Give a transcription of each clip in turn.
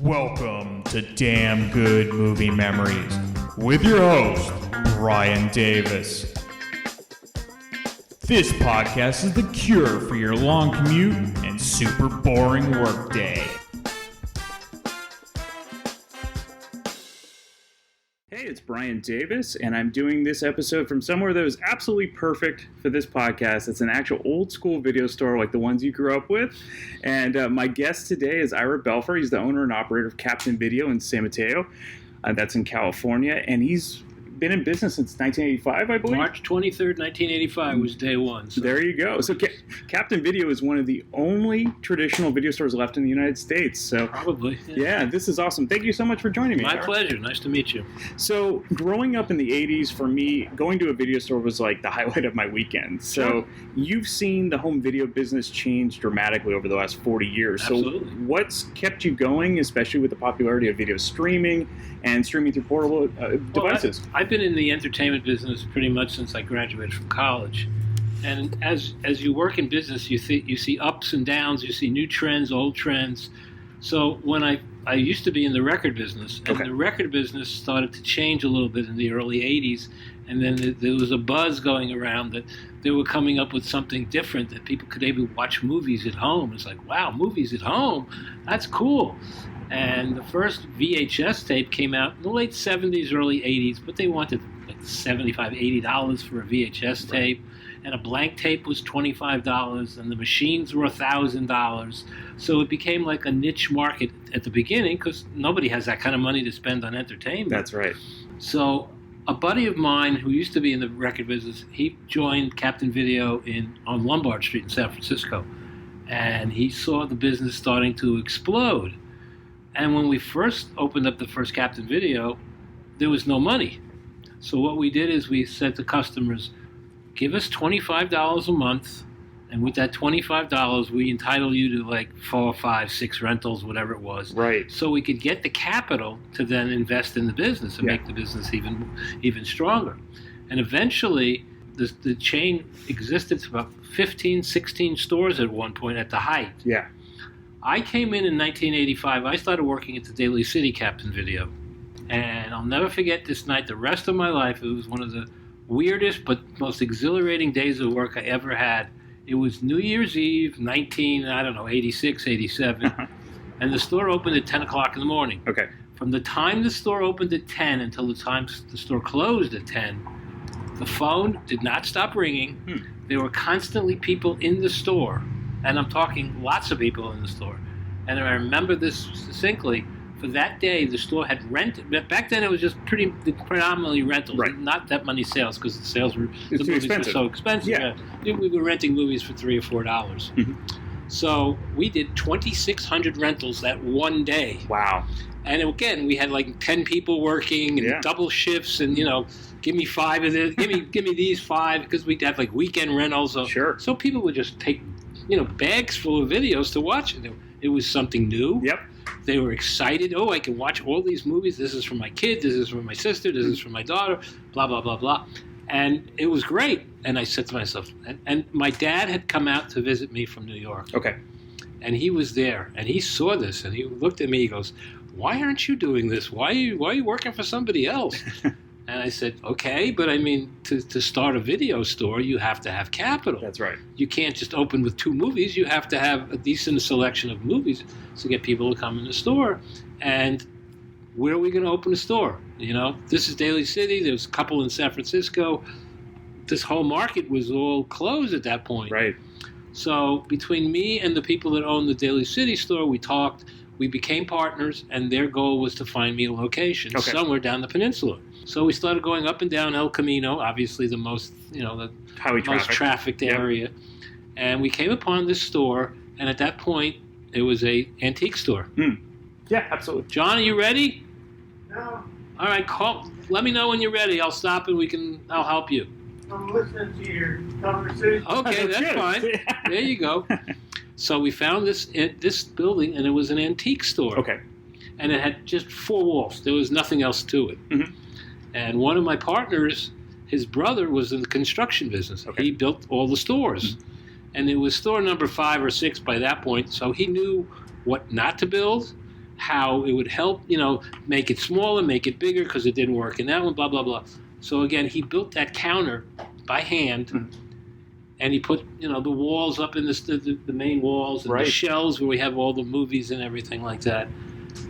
Welcome to Damn Good Movie Memories with your host, Brian Davis. This podcast is the cure for your long commute and super boring workday. Hey, it's Brian Davis, and I'm doing this episode from somewhere that was absolutely perfect for this podcast. It's an actual old school video store like the ones you grew up with. And my guest today is Belfer. He's the owner and operator of Captain Video in San Mateo. That's in California, and he's been in business since 1985, I believe. March 23rd, 1985 was day one. So. There you go. So Captain Video is one of the only traditional video stores left in the United States. So probably. Yeah, this is awesome. Thank you so much for joining me. My pleasure. Nice to meet you. So growing up in the 80s, for me, going to a video store was like the highlight of my weekend. So Sure. You've seen the home video business change dramatically over the last 40 years. Absolutely. So what's kept you going, especially with the popularity of video streaming and streaming through portable devices? I've been in the entertainment business pretty much since I graduated from college. And as you work in business, you see ups and downs, you see new trends, old trends. So when I used to be in the record business, and the record business started to change a little bit in the early 80s, and then there was a buzz going around that they were coming up with something different, that people could maybe watch movies at home. It's like, wow, movies at home? That's cool. And the first VHS tape came out in the late 70s, early 80s, but they wanted like $75, $80 for a VHS tape, and a blank tape was $25, and the machines were $1,000. So it became like a niche market at the beginning because nobody has that kind of money to spend on entertainment. That's right. So a buddy of mine who used to be in the record business, he joined Captain Video on Lombard Street in San Francisco, and he saw the business starting to explode. And when we first opened up the first Captain Video, there was no money. So what we did is we said to customers, give us $25 a month, and with that $25, we entitle you to like 4, 5, 6 rentals, whatever it was. Right. So we could get the capital to then invest in the business and make the business even stronger. And eventually, the chain existed to about 15, 16 stores at one point at the height. Yeah. I came in 1985. I started working at the Daly City Captain Video. And I'll never forget this night. The rest of my life, it was one of the weirdest but most exhilarating days of work I ever had. It was New Year's Eve, 86, 87. And the store opened at 10 o'clock in the morning. Okay. From the time the store opened at 10 until the time the store closed at 10, the phone did not stop ringing. There were constantly people in the store. And I'm talking lots of people in the store. And I remember this distinctly. For that day, the store had rented. Back then, it was just predominantly rentals, not that many sales because the movies were so expensive. Yeah. We were renting movies for $3 or $4. Mm-hmm. So we did 2,600 rentals that one day. Wow. And again, we had like 10 people working and double shifts, and give me 5 of this, give me these 5, because we'd have like weekend rentals. So people would just take bags full of videos to watch. It was something new. Yep. They were excited. Oh, I can watch all these movies. This is for my kid. This is for my sister. This is for my daughter. Blah, blah, blah, blah. And it was great. And I said to myself, and my dad had come out to visit me from New York. Okay. And he was there. And he saw this. And he looked at me. He goes, why aren't you doing this? Why are you working for somebody else? And I said, okay, but I mean, to start a video store, you have to have capital. That's right. You can't just open with 2 movies. You have to have a decent selection of movies to get people to come in the store. And where are we going to open a store? This is Daly City. There's a couple in San Francisco. This whole market was all closed at that point. Right. So between me and the people that owned the Daly City store, we talked. We became partners, and their goal was to find me a location somewhere down the peninsula. So we started going up and down El Camino, obviously the most, the most trafficked area. And we came upon this store, and at that point, it was a antique store. Yeah, absolutely. John, are you ready? No. All right, let me know when you're ready. I'll stop and I'll help you. I'm listening to your conversation. Okay, that's fine. There you go. So we found this building, and it was an antique store. Okay. And it had just 4 walls. There was nothing else to it. Mm-hmm. And one of my partners, his brother, was in the construction business. Okay. He built all the stores. Mm-hmm. And it was store number 5 or 6 by that point, so he knew what not to build how it would help, make it smaller, make it bigger because it didn't work in that one, blah, blah, blah. So again, he built that counter by hand, and he put, the walls up in the main walls and the shelves where we have all the movies and everything like that.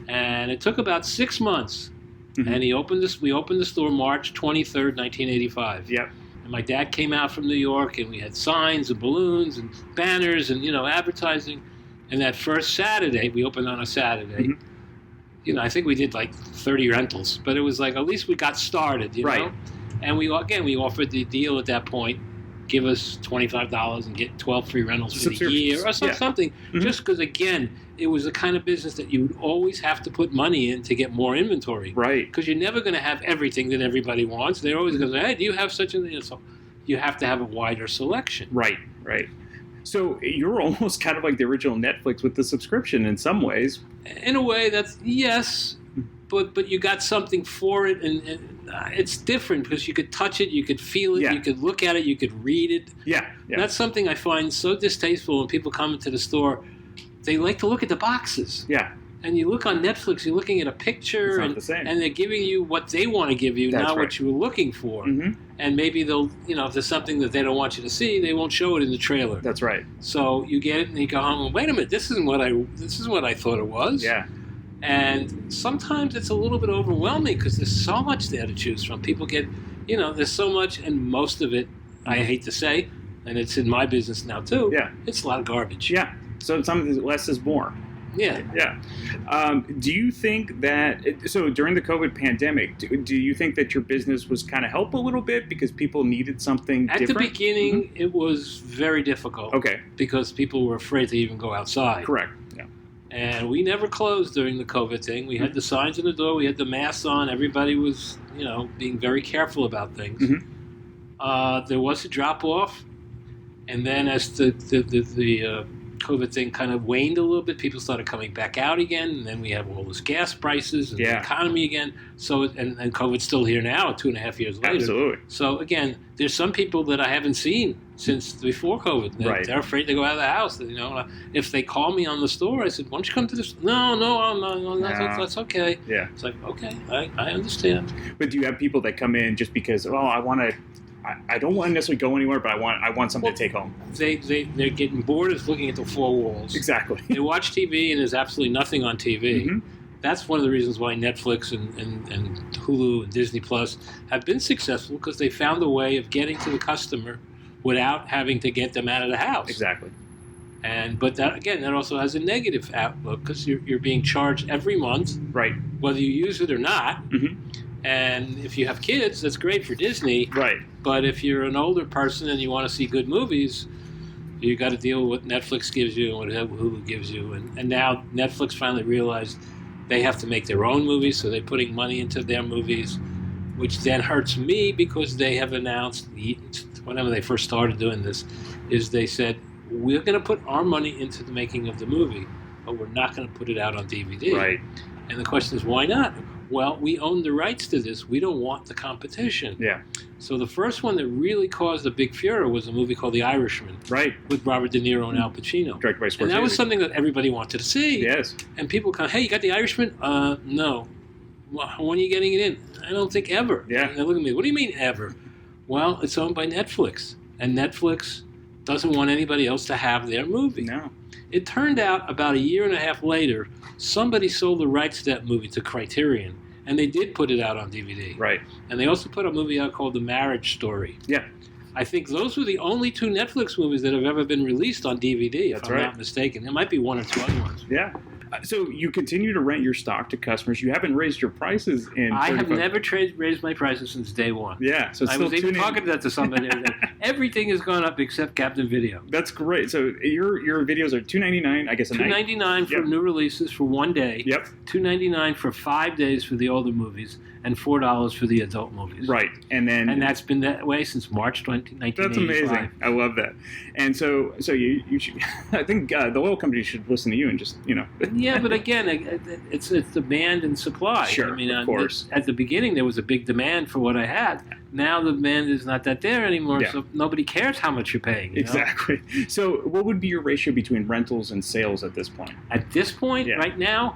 And it took about 6 months. And we opened the store March 23rd, 1985. Yep. And my dad came out from New York, and we had signs and balloons and banners and, advertising. And that first Saturday, we opened on a Saturday. I think we did like 30 rentals, but it was like, at least we got started, know? And we offered the deal at that point, give us $25 and get 12 free rentals for the year or something. Just because, again, it was the kind of business that you would always have to put money in to get more inventory. Right. Because you're never going to have everything that everybody wants. They're always going to say, hey, do you have such a thing? So you have to have a wider selection. Right. So you're almost kind of like the original Netflix with the subscription in some ways. In a way, yes, but you got something for it, and it's different because you could touch it, you could feel it, you could look at it, you could read it. Yeah. That's something I find so distasteful when people come into the store. They like to look at the boxes. Yeah. And you look on Netflix, you're looking at a picture, and they're giving you what they want to give you, not what you were looking for. And maybe they'll, if there's something that they don't want you to see, they won't show it in the trailer. That's right. So you get it, and you go home, and wait a minute, this isn't what I thought it was. Yeah. And sometimes it's a little bit overwhelming because there's so much there to choose from. People get, there's so much, and most of it, I hate to say, and it's in my business now too. Yeah. It's a lot of garbage. Yeah. So something less is more. Yeah. Yeah. Do you think that, so during the COVID pandemic, do you think that your business was kind of helped a little bit because people needed something different? At the beginning, it was very difficult. Okay. Because people were afraid to even go outside. Correct. Yeah. And we never closed during the COVID thing. We had the signs in the door. We had the masks on. Everybody was, being very careful about things. There was a drop-off. And then as the COVID thing kind of waned a little bit, people started coming back out again, and then we have all those gas prices and the economy again. So, and COVID's still here now, 2.5 years later. Absolutely. So again, there's some people that I haven't seen since before COVID. They're afraid to go out of the house. If they call me on the store, I said, "Why don't you come to this?" No, that's okay. Yeah. It's like, okay, I understand. But do you have people that come in just because, I don't want to necessarily go anywhere, but I want something to take home. They're getting bored of looking at the four walls. Exactly. They watch TV and there's absolutely nothing on TV. That's one of the reasons why Netflix and Hulu and Disney Plus have been successful, because they found a way of getting to the customer without having to get them out of the house. Exactly. But that also has a negative outlook, because you're being charged every month, right? Whether you use it or not. And if you have kids, that's great for Disney. Right. But if you're an older person and you want to see good movies, you got to deal with what Netflix gives you and what Hulu gives you. And now Netflix finally realized they have to make their own movies, so they're putting money into their movies, which then hurts me, because they have announced, whenever they first started doing this, is they said, we're going to put our money into the making of the movie, but we're not going to put it out on DVD. Right. And the question is, why not? Well, we own the rights to this. We don't want the competition. Yeah. So the first one that really caused a big furor was a movie called The Irishman. Right. With Robert De Niro and Al Pacino. Directed by Scorsese. And that was something that everybody wanted to see. Yes. And people come, hey, you got The Irishman? No. Well, when are you getting it in? I don't think ever. Yeah. And they look at me, what do you mean ever? Well, it's owned by Netflix. And Netflix doesn't want anybody else to have their movie. No. It turned out about 1.5 years later, somebody sold the rights to that movie to Criterion, and they did put it out on DVD. Right. And they also put a movie out called The Marriage Story. Yeah. I think those were the only 2 Netflix movies that have ever been released on DVD, if That's I'm right. not mistaken. There might be 1 or 2 other ones. Yeah. So you continue to rent your stock to customers. You haven't raised your prices in I have never raised my prices since day one. Yeah. So it's I still was even tuning. talking to that to somebody. Everything has gone up except Captain Video. That's great. So your videos are $2.99, I guess. $2.99 for new releases for 1 day. Yep. $2.99 for 5 days for the older movies, and $4 for the adult movies. Right. And that's been that way since March 1985. That's amazing. I love that. And so you should. I think the oil company should listen to you and just Yeah, but again, it's demand and supply. Sure, I mean, of course. At the beginning, there was a big demand for what I had. Now the demand is not that there anymore, so nobody cares how much you're paying. Exactly. So what would be your ratio between rentals and sales at this point? At this point, right now,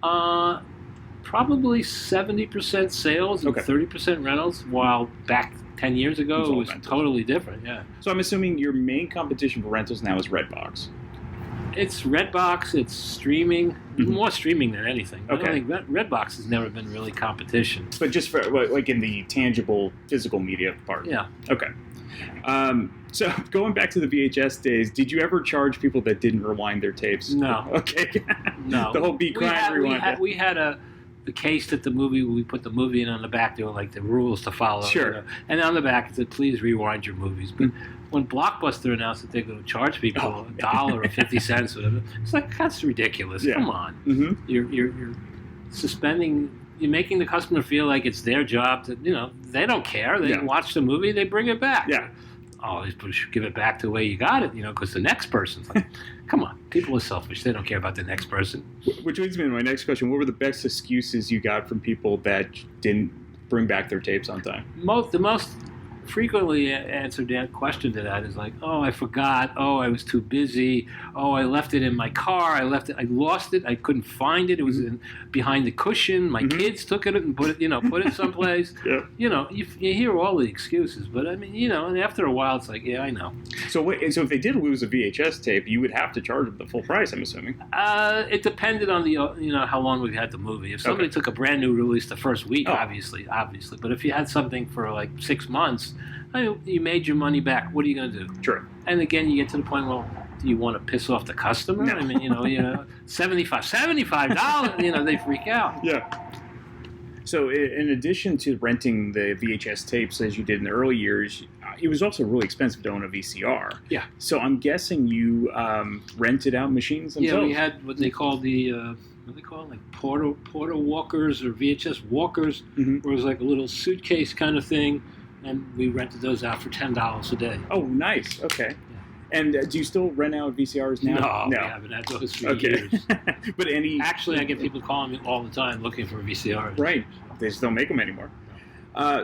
Probably 70% sales and 30% rentals, while back 10 years ago it was totally different, yeah. So I'm assuming your main competition for rentals now is Redbox. It's Redbox, it's streaming, more streaming than anything. I don't think Redbox has never been really competition. But just for, like, in the tangible, physical media part? Yeah. Okay. So going back to the VHS days, did you ever charge people that didn't rewind their tapes? No. Okay. No. The whole Be Crying Rewind. We had a case that we put the movie in on the back. There were like the rules to follow. Sure. You know? And on the back it said, please rewind your movies. But when Blockbuster announced that they're going to charge people $1 or 50 cents, whatever, it's like, that's ridiculous. Yeah. Come on. Mm-hmm. You're suspending. You're making the customer feel like it's their job to, they don't care. They watch the movie, they bring it back. Yeah. Oh, you should give it back the way you got it, because the next person's like, come on, people are selfish. They don't care about the next person. Which leads me to my next question. What were the best excuses you got from people that didn't bring back their tapes on time? The most frequently answered question to that is like, oh, I forgot. Oh, I was too busy. Oh, I left it in my car. I lost it. I couldn't find it. It was behind the cushion. My kids took it and put it someplace. Yeah. You hear all the excuses, but I mean, and after a while, it's like, yeah, I know. So if they did lose a VHS tape, you would have to charge them the full price, I'm assuming. It depended on how long we had the movie. If somebody took a brand new release the first week, obviously. But if you had something for like 6 months, you made your money back. What are you going to do? True. And again, you get to the point, well, do you want to piss off the customer? No. I mean, $75, they freak out. Yeah. So in addition to renting the VHS tapes as you did in the early years, it was also really expensive to own a VCR. Yeah. So I'm guessing you rented out machines themselves? Yeah, we had what they call like porter walkers or VHS walkers, where it was like a little suitcase kind of thing, and we rented those out for $10 a day. Oh, nice. Okay. Yeah. And do you still rent out VCRs now? No, we haven't had those for years. But Actually, I get people calling me all the time looking for VCRs. Right. They just don't make them anymore.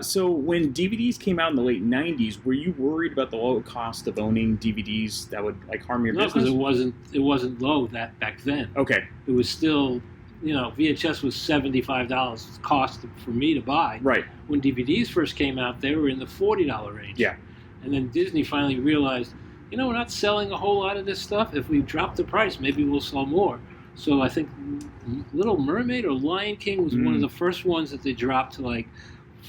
So when DVDs came out in the late 90s, were you worried about the low cost of owning DVDs that would harm your business? No, because it wasn't low back then. Okay. It was still, VHS was $75 cost for me to buy. Right. When DVDs first came out, they were in the $40 range. Yeah. And then Disney finally realized, we're not selling a whole lot of this stuff. If we drop the price, maybe we'll sell more. So I think Little Mermaid or Lion King was one of the first ones that they dropped to like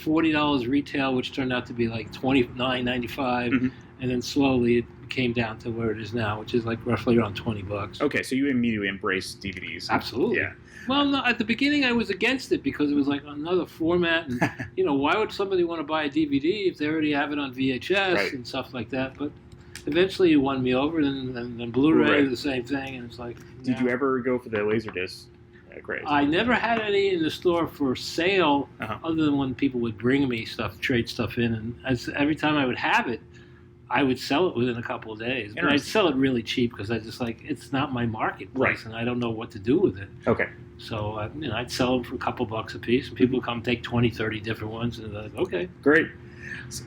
$40 retail, which turned out to be like $29.95, and then slowly it came down to where it is now, which is like roughly around $20. Okay, so you immediately embraced DVDs. Absolutely. Yeah. Well, no, at the beginning I was against it because it was like another format, and why would somebody want to buy a DVD if they already have it on VHS and stuff like that? But eventually you won me over, and then Blu-ray, the same thing, and it's like. Did you ever go for the Laserdisc craze? I never had any in the store for sale, other than when people would bring me stuff, trade stuff in, and every time I would have it, I would sell it within a couple of days. But I'd sell it really cheap because I just it's not my marketplace, and I don't know what to do with it. Okay. So I'd sell them for a couple bucks a piece, and people come take 20, 30 different ones, and they're like, okay. Great.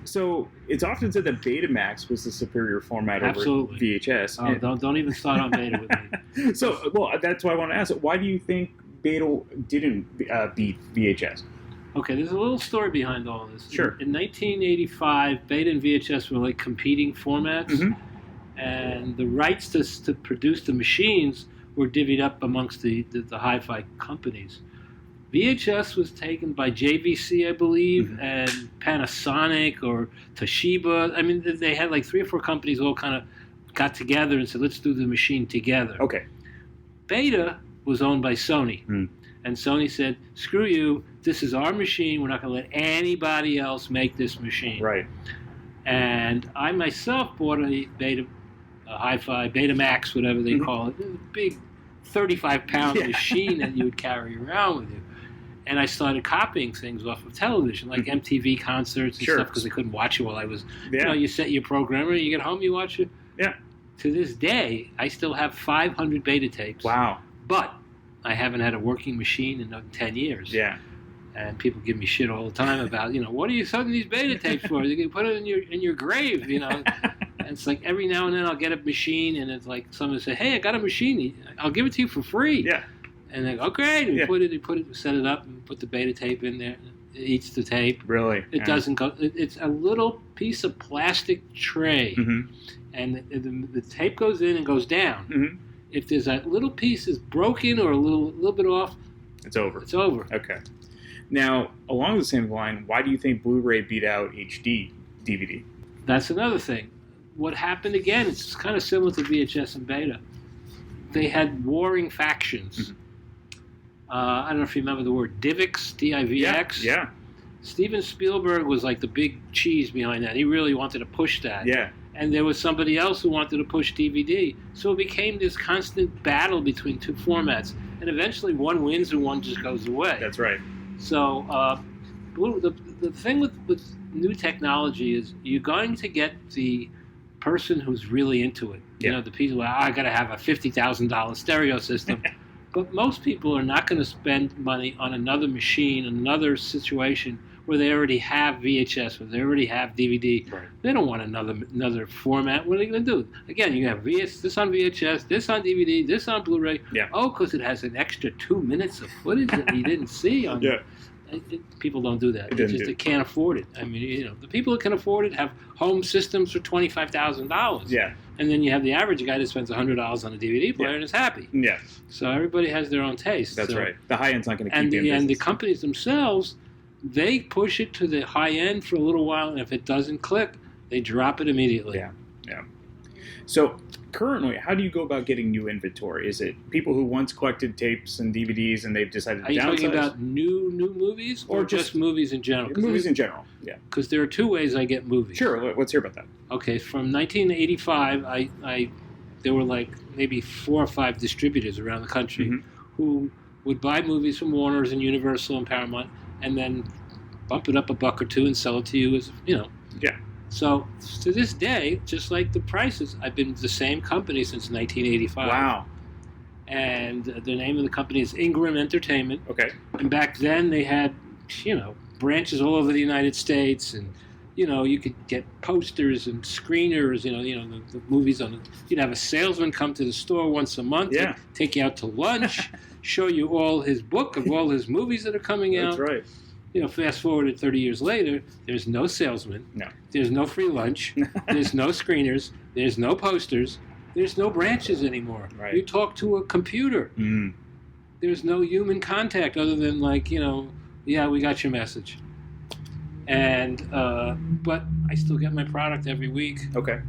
So it's often said that Betamax was the superior format over VHS. Oh, don't even start on Beta with me. So, that's why I want to ask. Why do you think Beta didn't beat VHS? Okay, there's a little story behind all this. Sure. In 1985, Beta and VHS were like competing formats, and the rights to produce the machines were divvied up amongst the hi-fi companies. VHS was taken by JVC, I believe, and Panasonic or Toshiba. I mean, they had like 3 or 4 companies all kind of got together and said, let's do the machine together. Okay. Beta was owned by Sony. And Sony said, screw you, this is our machine. We're not going to let anybody else make this machine. Right. And I myself bought a Beta, hi-fi, Betamax, whatever they call it. It was a big 35-pound machine that you would carry around with you. And I started copying things off of television, like MTV concerts and stuff, because I couldn't watch it while I was, you set your programmer, you get home, you watch it. Yeah. To this day, I still have 500 Beta tapes. Wow. But I haven't had a working machine in 10 years. Yeah. And people give me shit all the time about, what are you selling these Beta tapes for? You can put it in your grave, And it's like every now and then I'll get a machine, and it's like someone say, hey, I got a machine. I'll give it to you for free. Yeah. And they go, oh, great. And Yeah. we set it up and put the beta tape in there. It eats the tape. Really? It doesn't go. It's a little piece of plastic tray, Mm-hmm. and the tape goes in and goes down. Mm-hmm. If there's a little piece is broken or a little bit off, It's over. it's over. Okay. Now, along the same line, why do you think Blu-ray beat out HD DVD? That's another thing. What happened again? It's kind of similar to VHS and Beta. They had warring factions. Mhm. I don't know if you remember the word DivX, D-I-V-X. Yeah. Steven Spielberg was like the big cheese behind that. He really wanted to push that. Yeah. And there was somebody else who wanted to push DVD. So it became this constant battle between two formats. And eventually one wins and one just goes away. That's right. So the thing with new technology is you're going to get the person who's really into it. You Yeah. know, the people, I got to have a $50,000 stereo system. But most people are not going to spend money on another machine, another situation where they already have VHS, where they already have DVD. Right. They don't want another format. What are they going to do? Again, you have this on VHS, this on DVD, this on Blu-ray. Yeah. Oh, because it has an extra 2 minutes of footage that you didn't see on. Yeah. People don't do that. They It's just they can't afford it. I mean, you know, the people that can afford it have home systems for $25,000. Yeah. And then you have the average guy that spends $100 on a DVD player and is happy. Yeah. So everybody has their own taste. That's So- right. The high end's not going to keep And you in the business. companies themselves, they push it to the high end for a little while, and if it doesn't click, they drop it immediately. Yeah. Yeah. So currently, how do you go about getting new inventory? Is it people who once collected tapes and DVDs and they've decided to Are you downsize? talking about new movies or Or just just movies in general? movies in general? Yeah. Because there are two ways I get movies. Sure. Let's hear about that. Okay, from 1985, there were like maybe 4 or 5 distributors around the country Mhm. who would buy movies from Warner's and Universal and Paramount, and then bump it up a buck or two and sell it to you as Yeah. So to this day, just like the prices, I've been with the same company since 1985. Wow. And the name of the company is Ingram Entertainment. Okay. And back then they had, branches all over the United States, and you could get posters and screeners. The movies on. You'd have a salesman come to the store once a month, Yeah. take you out to lunch, show you all his book of all his movies that are coming out. That's right. Fast forwarded 30 years later, there's no salesman. No. There's no free lunch. There's no screeners. There's no posters. There's no branches anymore. Right. You talk to a computer. Mm. There's no human contact other than yeah, we got your message. And but I still get my product every week. Okay.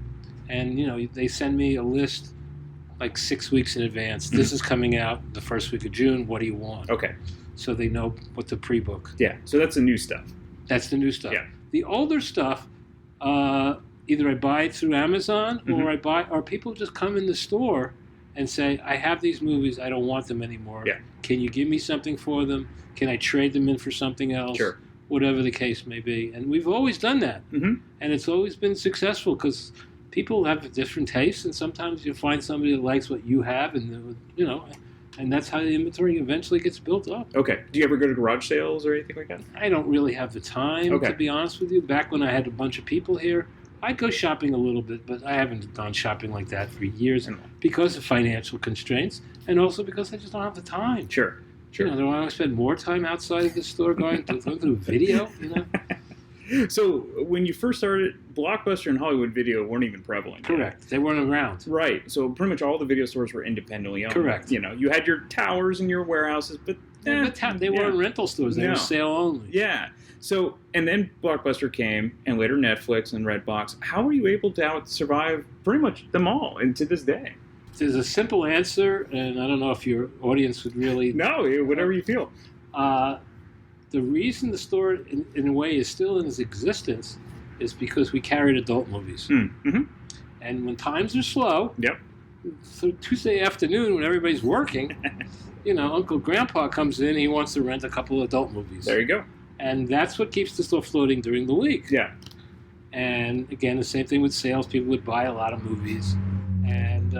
And they send me a list like 6 weeks in advance. This is coming out the first week of June. What do you want? Okay. So they know what to pre-book. Yeah. So that's the new stuff. That's the new stuff. Yeah. The older stuff, either I buy it through Amazon or people just come in the store and say, I have these movies, I don't want them anymore. Yeah. Can you give me something for them? Can I trade them in for something else? Sure. Whatever the case may be. And we've always done that. Mm-hmm. And it's always been successful because people have different tastes, and sometimes you find somebody that likes what you have, and and that's how the inventory eventually gets built up. Okay. Do you ever go to garage sales or anything like that? I don't really have the time, Okay. to be honest with you. Back when I had a bunch of people here, I'd go shopping a little bit, but I haven't gone shopping like that for years because of financial constraints, and also because I just don't have the time. Sure. Sure. Do I want to spend more time outside of the store going through video? So when you first started, Blockbuster and Hollywood Video weren't even prevalent. yet. Correct. They weren't around. Right. So pretty much all the video stores were independently owned. Correct. You had your towers and your warehouses, but They weren't rental stores. They No. were sale only. Yeah. So, and then Blockbuster came, and later Netflix and Redbox. How were you able to survive pretty much them all, and to this day? There's a simple answer, and I don't know if your audience would really... No, whatever you feel. The reason the store, in a way, is still in its existence is because we carried adult movies. Mm-hmm. And when times are slow, Yep. so Tuesday afternoon when everybody's working, Uncle Grandpa comes in, he wants to rent a couple of adult movies. There you go. And that's what keeps the store floating during the week. Yeah. And again, the same thing with sales. People would buy a lot of movies. And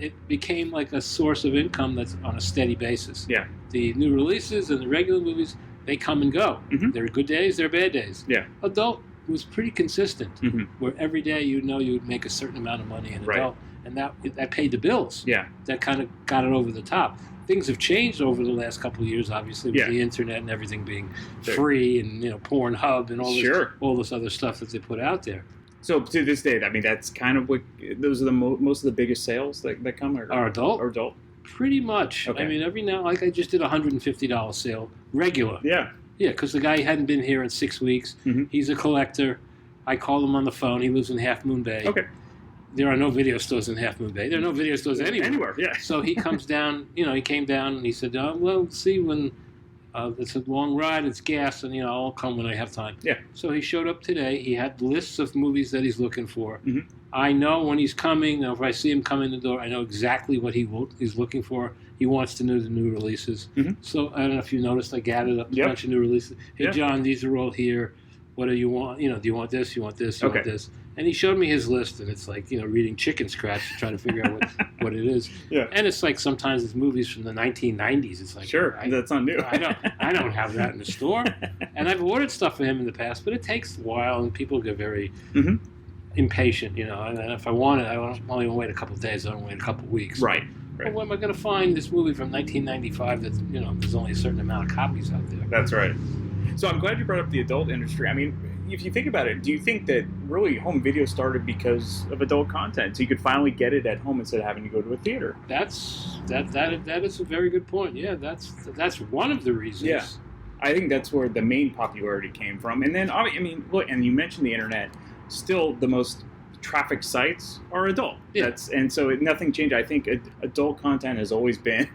it became like a source of income that's on a steady basis. Yeah. The new releases and the regular movies, they come and go. Mhm. There are good days, there are bad days. Yeah. Adult was pretty consistent, Mhm. where every day you would make a certain amount of money in Right. adult, and that paid the bills. Yeah. That kind of got it over the top. things have changed over the last couple of years, obviously, with the internet and everything being free, and Pornhub and all this other stuff that they put out there. So to this day, I mean, that's kind of what those are the most of the biggest sales that come are adult. Or adult. Pretty much. Okay. I mean, every now, like I just did a $150 sale, regular. Yeah. Yeah, because the guy hadn't been here in 6 weeks. Mm-hmm. He's a collector. I called him on the phone. He lives in Half Moon Bay. Okay. There are no video stores in Half Moon Bay. There are no video stores anywhere. Yeah. So he comes down, he came down and he said, well, see, when it's a long ride, it's gas, and, I'll come when I have time. Yeah. So he showed up today. He had lists of movies that he's looking for. Mm-hmm. I know when he's coming, if I see him come in the door, I know exactly what he's looking for. He wants to know the new releases. Mm-hmm. So I don't know if you noticed, I gathered up a bunch of new releases. Hey, John, these are all here. What do you want? Do you want this? You want this? You want this? And he showed me his list, and it's like, reading chicken scratch to try to figure out what it is. Yeah. And it's like sometimes it's movies from the 1990s. It's like, that's not new. I don't have that in the store. And I've ordered stuff for him in the past, but it takes a while, and people get very impatient, And if I want it, I only wait a couple of days. I don't wait a couple of weeks. Right. Well, where am I going to find this movie from 1995 that, there's only a certain amount of copies out there? That's right. So I'm glad you brought up the adult industry. I mean, if you think about it, do you think that really home video started because of adult content? So you could finally get it at home instead of having to go to a theater? That is a very good point. Yeah, that's one of the reasons. Yeah. I think that's where the main popularity came from. And then, I mean, look, and you mentioned the internet. Still, the most traffic sites are adult. Yeah. And so nothing changed. I think adult content has always been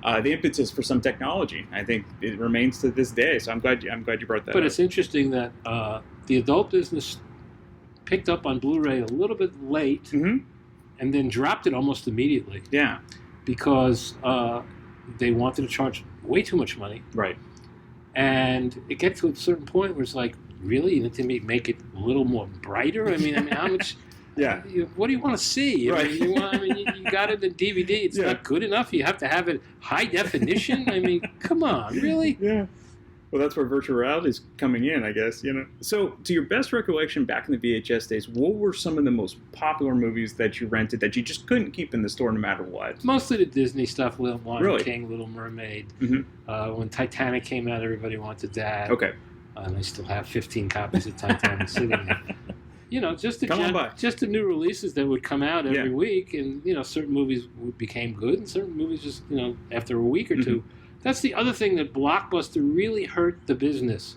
the impetus for some technology. I think it remains to this day. So I'm glad you brought that up. But it's interesting that the adult business picked up on Blu-ray a little bit late, and then dropped it almost immediately. Yeah, because they wanted to charge way too much money. Right. And it gets to a certain point where it's like, really, you need to make it a little more brighter. I mean, how much? Yeah. What do you want to see? Right. You got it in DVD. It's not good enough. You have to have it high definition. I mean, come on, really? Yeah. Well, that's where virtual reality is coming in, I guess. So, to your best recollection back in the VHS days, what were some of the most popular movies that you rented that you just couldn't keep in the store no matter what? Mostly the Disney stuff, Lion King, Little Mermaid. Mm-hmm. When Titanic came out, everybody wanted that. Okay. And I still have 15 copies of Titanic sitting there. Just the new releases that would come out every week, and certain movies became good, and certain movies just after a week or two. That's the other thing that Blockbuster really hurt the business,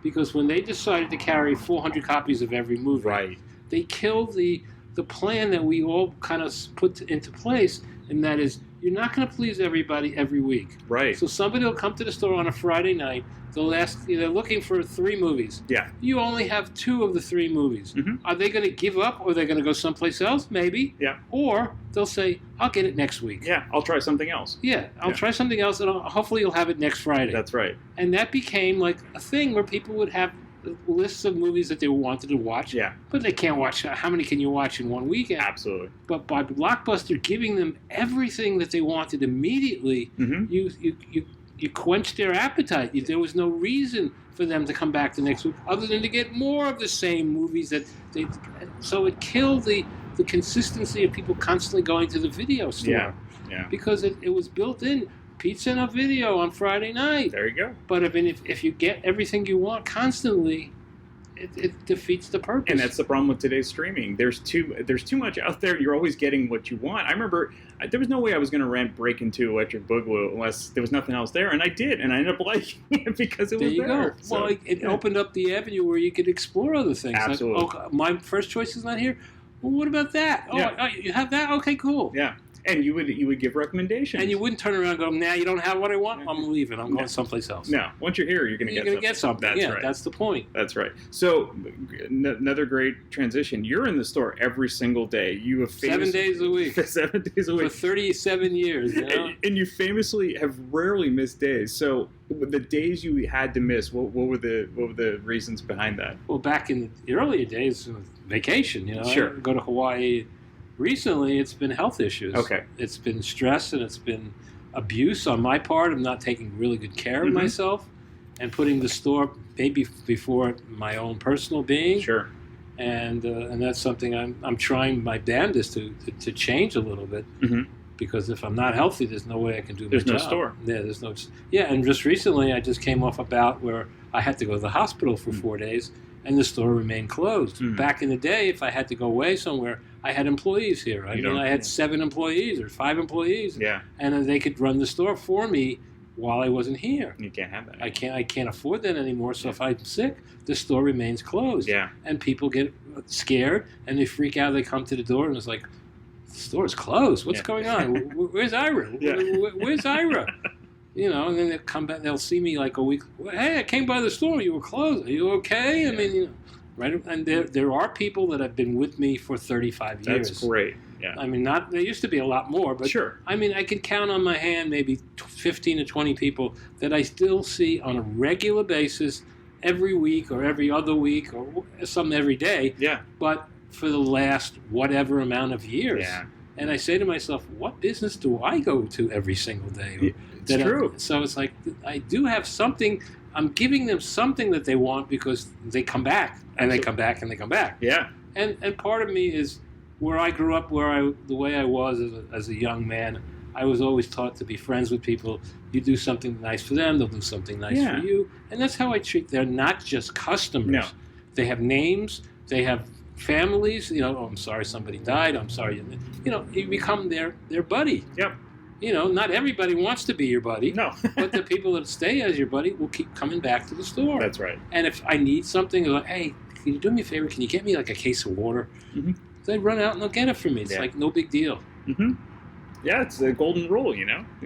because when they decided to carry 400 copies of every movie, they killed the plan that we all kind of put into place, and that is, you're not going to please everybody every week. Right. So somebody will come to the store on a Friday night. They're looking for 3 movies. Yeah. You only have 2 of the 3 movies. Mm-hmm. Are they going to give up, or are they going to go someplace else? Maybe. Yeah. Or they'll say, I'll get it next week. Yeah, I'll try something else. Yeah, I'll try something else, and hopefully you'll have it next Friday. That's right. And that became like a thing where people would have lists of movies that they wanted to watch. Yeah. But they can't watch. How many can you watch in one weekend? Absolutely. But by Blockbuster giving them everything that they wanted immediately, you quenched their appetite. There was no reason for them to come back the next week other than to get more of the same movies so it killed the consistency of people constantly going to the video store. Yeah. Because it was built in. Pizza and a video on Friday night. There you go. But if you get everything you want constantly, it defeats the purpose. And that's the problem with today's streaming. There's too much out there. You're always getting what you want. I remember there was no way I was going to rent Breaking 2 Electric Boogaloo unless there was nothing else there, and I did, and I ended up liking it because it was there. There you go. So, well, it opened up the avenue where you could explore other things. Absolutely. Like, my first choice is not here. Well, what about that? Oh, you have that? Okay, cool. Yeah. And you would give recommendations. And you wouldn't turn around and go, nah, you don't have what I want? I'm leaving. I'm going someplace else. No. Once you're here, you're going to get something. That's right. That's the point. That's right. So, another great transition. You're in the store every single day. You have 7 days a week. 7 days a week. For 37 years. And you famously have rarely missed days. So, the days you had to miss, what were the reasons behind that? Well, back in the earlier days, vacation. Sure. I go to Hawaii. Recently, it's been health issues. Okay. It's been stress, and it's been abuse on my part. I'm not taking really good care of myself and putting the store maybe before my own personal being. Sure. And that's something I'm trying my damnedest to change a little bit. because if I'm not healthy, there's no way I can do There's my no job. store. Yeah, there's no. Yeah, and just recently, I just came off a bout where I had to go to the hospital for 4 days, and the store remained closed. Back in the day, if I had to go away somewhere, I had employees here. I had 7 employees or 5 employees, and they could run the store for me while I wasn't here. You can't have that. I can't afford that anymore. So if I'm sick, the store remains closed. Yeah. And people get scared and they freak out. They come to the door and it's like, the store's closed. What's going on? Where's Ira? Where's Ira? And then they'll come back. They'll see me like a week. Hey, I came by the store. You were closed. Are you okay? I mean, right? And there are people that have been with me for 35 years. That's great. Yeah. I mean, there used to be a lot more, but sure. I mean, I can count on my hand maybe 15 to 20 people that I still see on a regular basis every week or every other week or some every day. Yeah. But for the last whatever amount of years. Yeah. And I say to myself, what business do I go to every single day? It's true. So it's like I do have something. I'm giving them something that they want because they come back and they come back and they come back. Yeah. And part of me is where I grew up, the way I was as a young man, I was always taught to be friends with people. You do something nice for them, they'll do something nice for you. And that's how I treat. They're not just customers. No. They have names. They have families. Oh, I'm sorry somebody died. I'm sorry. You become their buddy. Yep. Not everybody wants to be your buddy. No. But the people that stay as your buddy will keep coming back to the store. That's right. And if I need something, like, hey, can you do me a favor? Can you get me like a case of water? Mm-hmm. They run out and they'll get it for me. It's like no big deal. Mm-hmm. Yeah, it's the golden rule,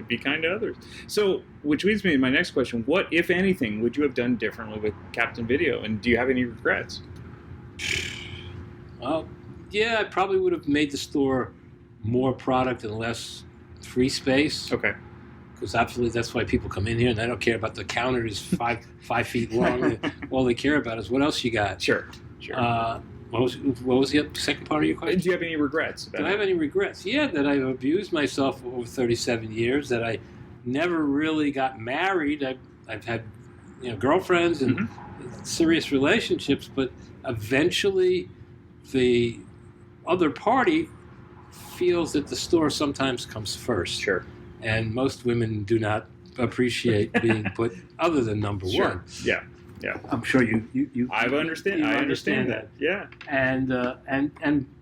Be kind to others. So, which leads me to my next question. What, if anything, would you have done differently with Captain Video? And do you have any regrets? Yeah, I probably would have made the store more product and less free space. Okay. Because absolutely, that's why people come in here and they don't care about the counter is 5 feet long. All they care about is what else you got. Sure. What was the second part of your question? Do you have any regrets? Do I have any regrets? Yeah, that I've abused myself over 37 years, that I never really got married. I've had girlfriends and serious relationships, but eventually the other party feels that the store sometimes comes first. Sure. And most women do not appreciate being put other than number one. Yeah. Yeah. I'm sure you I understand that. Yeah. And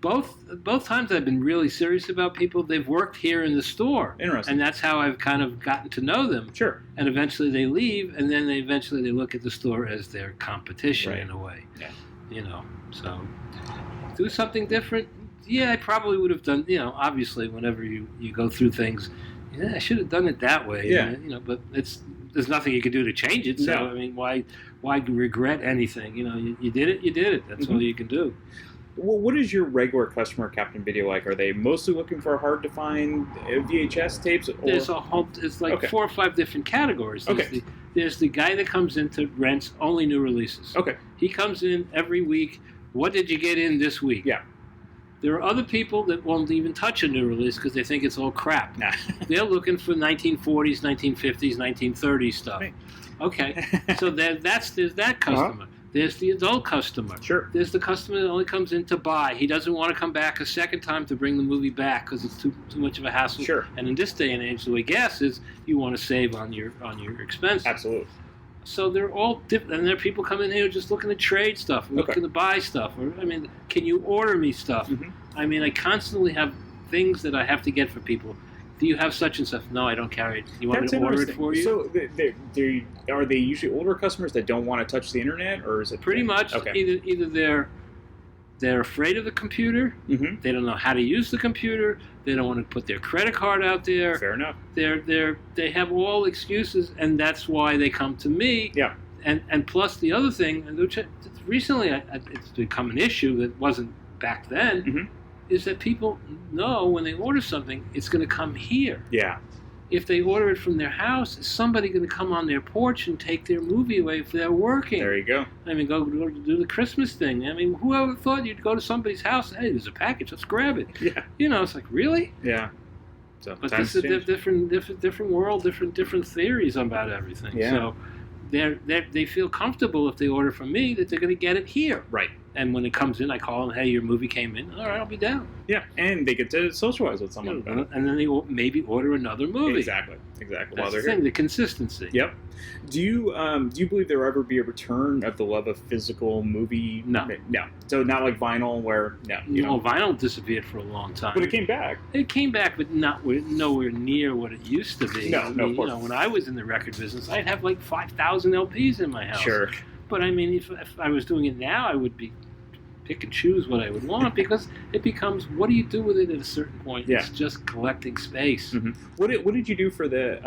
both times I've been really serious about people, they've worked here in the store. Interesting. And that's how I've kind of gotten to know them. Sure. And eventually they leave, and then they look at the store as their competition in a way. Yeah. So do something different. Yeah, I probably would have done, obviously whenever you go through things, I should have done it that way. Yeah. But there's nothing you can do to change it. So, No. I mean, why regret anything? You did it. That's all you can do. Well, what is your regular customer Captain Video like? Are they mostly looking for hard-to-find VHS tapes? It's like 4 or 5 different categories. There's the guy that comes in to rent only new releases. Okay. He comes in every week. What did you get in this week? Yeah. There are other people that won't even touch a new release because they think it's all crap. Nah. They're looking for 1940s, 1950s, 1930s stuff. Right. Okay, so there's that customer. There's the adult customer. Sure. There's the customer that only comes in to buy. He doesn't want to come back a second time to bring the movie back because it's too much of a hassle. Sure. And in this day and age, the way gas is, you want to save on your expenses. Absolutely. So they're all different, and there are people coming here just looking to trade stuff, looking to buy stuff. Can you order me stuff? Mm-hmm. I constantly have things that I have to get for people. Do you have such and such? No, I don't carry it. You want me to order it for you? So are they usually older customers that don't want to touch the internet, or is it pretty much? Okay. Either they're afraid of the computer. Mm-hmm. They don't know how to use the computer. They don't want to put their credit card out there. Fair enough. They have all excuses, and that's why they come to me. Yeah. And plus the other thing, and which recently it's become an issue that wasn't back then, mm-hmm. is that people know when they order something, it's going to come here. Yeah. If they order it from their house, is somebody going to come on their porch and take their movie away if they're working? There you go. Go do the Christmas thing. Whoever thought you'd go to somebody's house, hey, there's a package, let's grab it. Yeah. It's like, really? Yeah. So, but this is a different world, different theories about everything. Yeah. So they feel comfortable if they order from me that they're going to get it here. Right. And when it comes in, I call them, hey, your movie came in. All right, I'll be down. Yeah, and they get to socialize with someone about it. And then they will maybe order another movie. Exactly. That's While they're the thing, here. the consistency. Yep. Do you believe there will ever be a return of the love of physical movie? No. So not like vinyl, where Vinyl disappeared for a long time. But it came back. It came back, but nowhere near what it used to be. No, of course. When I was in the record business, I'd have like 5,000 LPs in my house. Sure. But I mean, if I was doing it now, I would be pick and choose what I would want because it becomes, what do you do with it at a certain point? Yeah. It's just collecting space. Mm-hmm. What did you do for the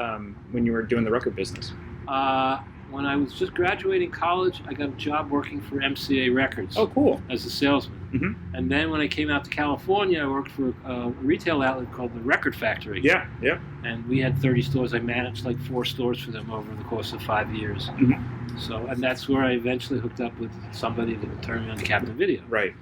when you were doing the record business? When I was just graduating college, I got a job working for MCA Records. Oh, cool. As a salesman. Mm-hmm. And then when I came out to California, I worked for a retail outlet called the Record Factory. Yeah. And we had 30 stores. I managed like 4 stores for them over the course of 5 years. Mm-hmm. So, and that's where I eventually hooked up with somebody that would turn me on to Captain Video. Right.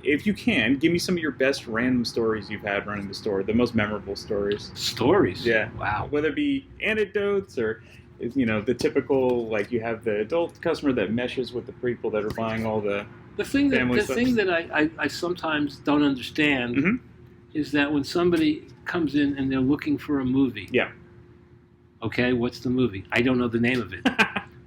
If you can, give me some of your best random stories you've had running the store, the most memorable stories. Stories? Yeah. Wow. Whether it be anecdotes or, the typical, like you have the adult customer that meshes with the people that are buying all the thing family stuff. thing that I sometimes don't understand Mm-hmm. is that when somebody comes in and they're looking for a movie. Yeah. Okay, what's the movie? I don't know the name of it.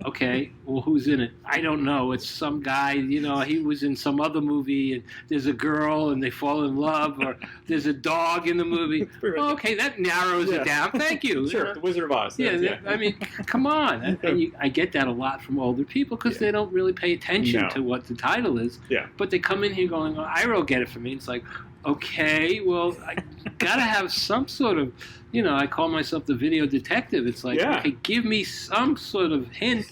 Okay, well, who's in it? I don't know. It's some guy, he was in some other movie, and there's a girl, and they fall in love, or there's a dog in the movie. Oh, okay, that narrows it down. Thank you. Sure, The Wizard of Oz. Yeah, I mean, come on. And I get that a lot from older people because they don't really pay attention to what the title is. Yeah. But they come in here going, oh, Iro, get it for me. It's like, okay, well, I got to have some sort of, I call myself the video detective. It's like, okay, give me some sort of hint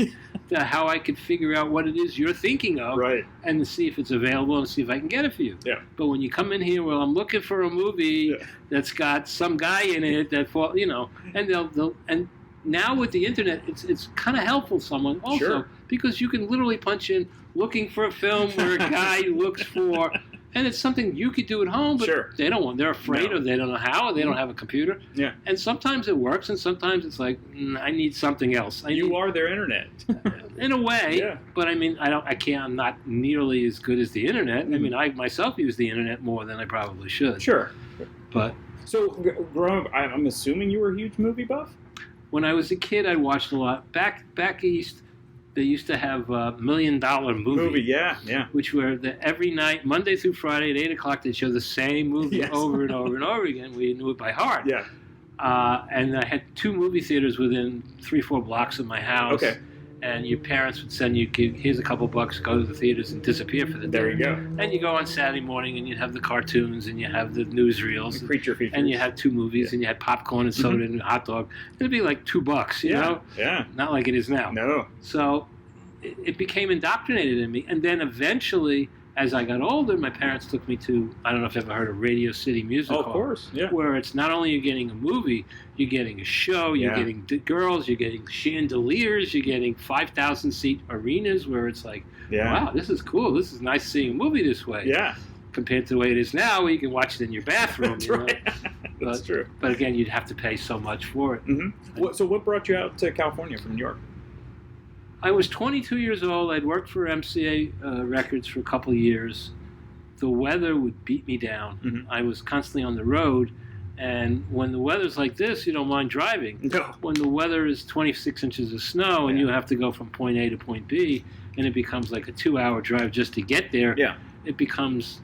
to how I could figure out what it is you're thinking of, right, and to see if it's available and see if I can get it for you. Yeah. But when you come in here, well, I'm looking for a movie that's got some guy in it that and they'll and now with the internet, it's kind of helpful someone also because you can literally punch in looking for a film where a guy looks for. And it's something you could do at home, but they don't want. They're afraid, or they don't know how, or they don't have a computer. Yeah. And sometimes it works, and sometimes it's like, I need something else. You are their internet, in a way. Yeah. But I mean, I'm not nearly as good as the internet. Mm-hmm. I mean, I myself use the internet more than I probably should. Sure. But so, growing up, I'm assuming you were a huge movie buff. When I was a kid, I watched a lot. Back east. They used to have a $1 million movie. Yeah. Which were every night, Monday through Friday at 8 o'clock, they'd show the same movie over and over and over again. We knew it by heart. Yeah. And I had 2 movie theaters within 3-4 blocks of my house. Okay. And your parents would send you, here's a couple bucks, go to the theaters and disappear for the day. There you go. And you go on Saturday morning and you'd have the cartoons and you have the newsreels. And creature features. And you had 2 movies and you had popcorn and soda and a hot dog. It'd be like $2, you know? Yeah. Not like it is now. No. So it became indoctrinated in me. And then eventually, as I got older, my parents took me to, I don't know if you've ever heard of Radio City Music Hall. Of course, yeah. Where it's not only you're getting a movie, you're getting a show, you're getting girls, you're getting chandeliers, you're getting 5,000-seat arenas where it's like, wow, this is cool. This is nice seeing a movie this way. Yeah. Compared to the way it is now, where you can watch it in your bathroom. That's right. That's true. But again, you'd have to pay so much for it. Mm-hmm. So what brought you out to California from New York? I was 22 years old. I'd worked for MCA Records for a couple of years. The weather would beat me down. Mm-hmm. I was constantly on the road. And when the weather's like this, you don't mind driving. No. When the weather is 26 inches of snow and you have to go from point A to point B, and it becomes like a 2-hour drive just to get there, it becomes,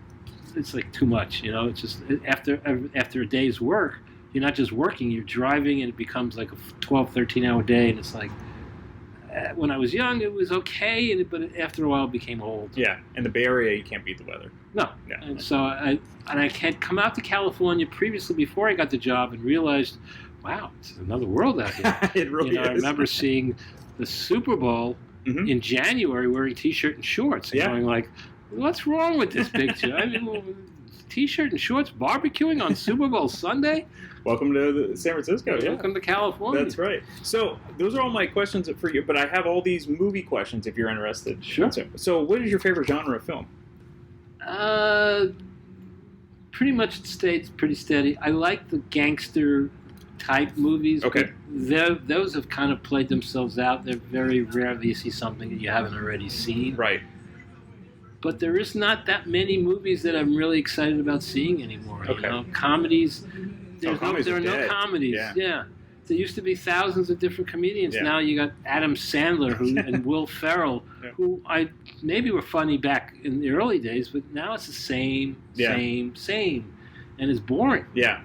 it's like too much, It's just, after a day's work, you're not just working, you're driving, and it becomes like a 12, 13-hour day, and it's like, when I was young, it was okay, but after a while, it became old. Yeah, in the Bay Area, you can't beat the weather. No. And so I had come out to California previously before I got the job and realized, wow, it's another world out here. It really is. I remember seeing the Super Bowl in January wearing T-shirt and shorts and going like, what's wrong with this picture? I mean, T-shirt and shorts barbecuing on Super Bowl Sunday? Welcome to San Francisco. Welcome to California. That's right. So those are all my questions for you, but I have all these movie questions if you're interested. Sure. So what is your favorite genre of film? Pretty much it stays pretty steady. I like the gangster type movies. Okay. Those have kind of played themselves out. They're very rare that you see something that you haven't already seen. Right. but there is not that many movies that I'm really excited about seeing anymore. Okay. You know, comedies. There are no dead. comedies. Yeah. There used to be thousands of different comedians. Yeah. Now you got Adam Sandler and Will Ferrell, who maybe were funny back in the early days, but now it's the same, and it's boring. Yeah.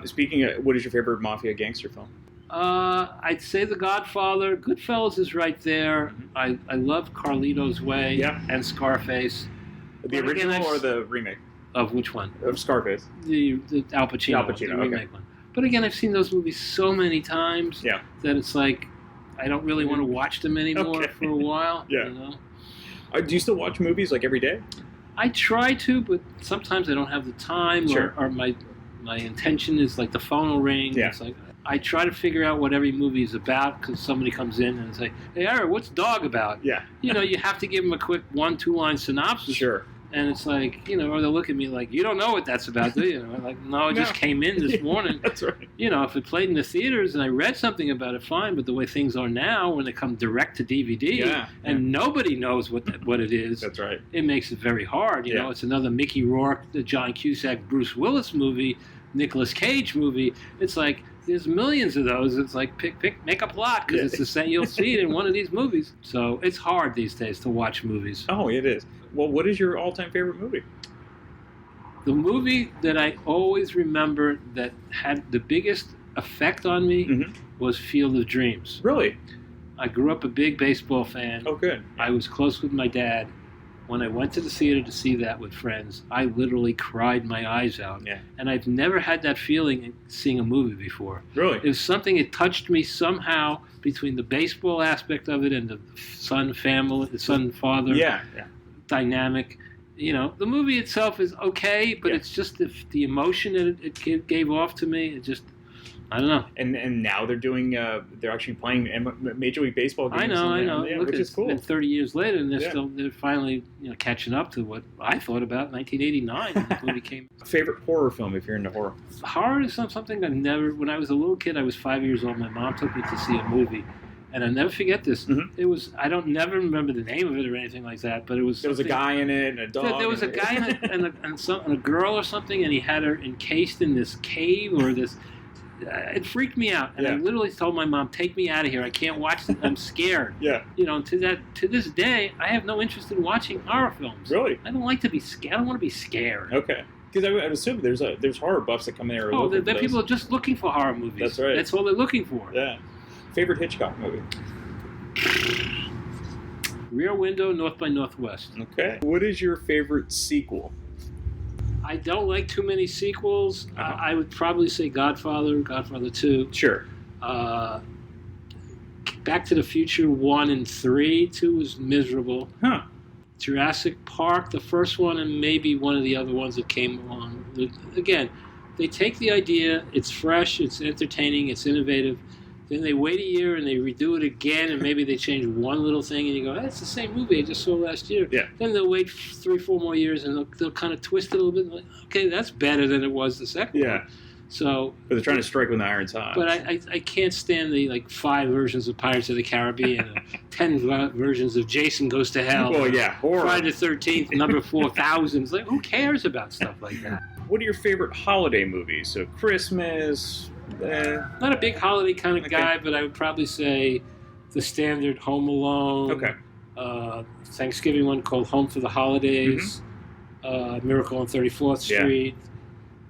Speaking of, what is your favorite mafia gangster film? I'd say The Godfather. Goodfellas is right there. I love Carlito's Way and Scarface. The original or the remake? Of which one? Of Scarface. The Al Pacino, the remake one. But again, I've seen those movies so many times that it's like I don't really want to watch them anymore for a while. Yeah. You know? Do you still watch movies like every day? I try to, but sometimes I don't have the time, or my intention is like the phone will ring. Yeah. It's like I try to figure out what every movie is about because somebody comes in and say, "Hey, Ira, what's Dog about?" Yeah. You know, you have to give them a quick 1-2 line synopsis. Sure. And it's like, you know, or they'll look at me like, "You don't know what that's about, do you?" And I'm like, "No, it just came in this morning." That's right. You know, if it played in the theaters and I read something about it, fine. But the way things are now, when they come direct to DVD and nobody knows what it is, that's right. It makes it very hard. You know, it's another Mickey Rourke, the John Cusack, Bruce Willis movie, Nicolas Cage movie. It's like there's millions of those. It's like make a plot because it's the same. You'll see it in one of these movies. So it's hard these days to watch movies. Oh, it is. Well, what is your all-time favorite movie? The movie that I always remember that had the biggest effect on me was Field of Dreams. Really? I grew up a big baseball fan. Oh, good. I was close with my dad. When I went to the theater to see that with friends, I literally cried my eyes out. Yeah. And I've never had that feeling seeing a movie before. Really? It was something, it touched me somehow between the baseball aspect of it and the son-father dynamic. You know, the movie itself is okay, but it's just the emotion that it gave off to me. It just, I don't know. And now they're doing, they're actually playing Major League Baseball games. I know. Yeah, Look, which is cool. It's been 30 years later, and they're finally catching up to what I thought about 1989 when the movie came. Favorite horror film if you're into horror? Horror is something I've never. When I was a little kid, I was 5 years old. My mom took me to see a movie. And I'll never forget this. It was, I don't never remember the name of it or anything like that, but it was. There was a guy in it and a dog. There was a guy in it and a girl or something, and he had her encased in this cave or this. It freaked me out, and I literally told my mom, "Take me out of here! I can't watch this. I'm scared." Yeah. You know, to this day, I have no interest in watching horror films. Really? I don't like to be scared. I don't want to be scared. Okay. Because I would assume there's horror buffs that come in there. Oh, people are just looking for horror movies. That's right. That's all they're looking for. Yeah. Favorite Hitchcock movie? Rear Window, North by Northwest. Okay. What is your favorite sequel? I don't like too many sequels. I would probably say Godfather 2. Sure. Back to the Future 1 and 3. 2 was miserable. Huh. Jurassic Park, the first one, and maybe one of the other ones that came along. Again, they take the idea, it's fresh, it's entertaining, it's innovative. Then they wait a year and they redo it again, and maybe they change one little thing, and you go, "That's the same movie I just saw last year." Yeah. Then they'll wait 3-4 more years, and they'll kind of twist it a little bit. And like, okay, that's better than it was the second one. So, but they're trying to strike when the iron's hot. But I can't stand the 5 versions of Pirates of the Caribbean, 10 versions of Jason Goes to Hell. Well, yeah, horror. Friday the 13th, number 4,000. It's like, who cares about stuff like that? What are your favorite holiday movies? So Christmas. Not a big holiday kind of guy, but I would probably say the standard Home Alone. Okay. Thanksgiving one called Home for the Holidays. Miracle on 34th Street.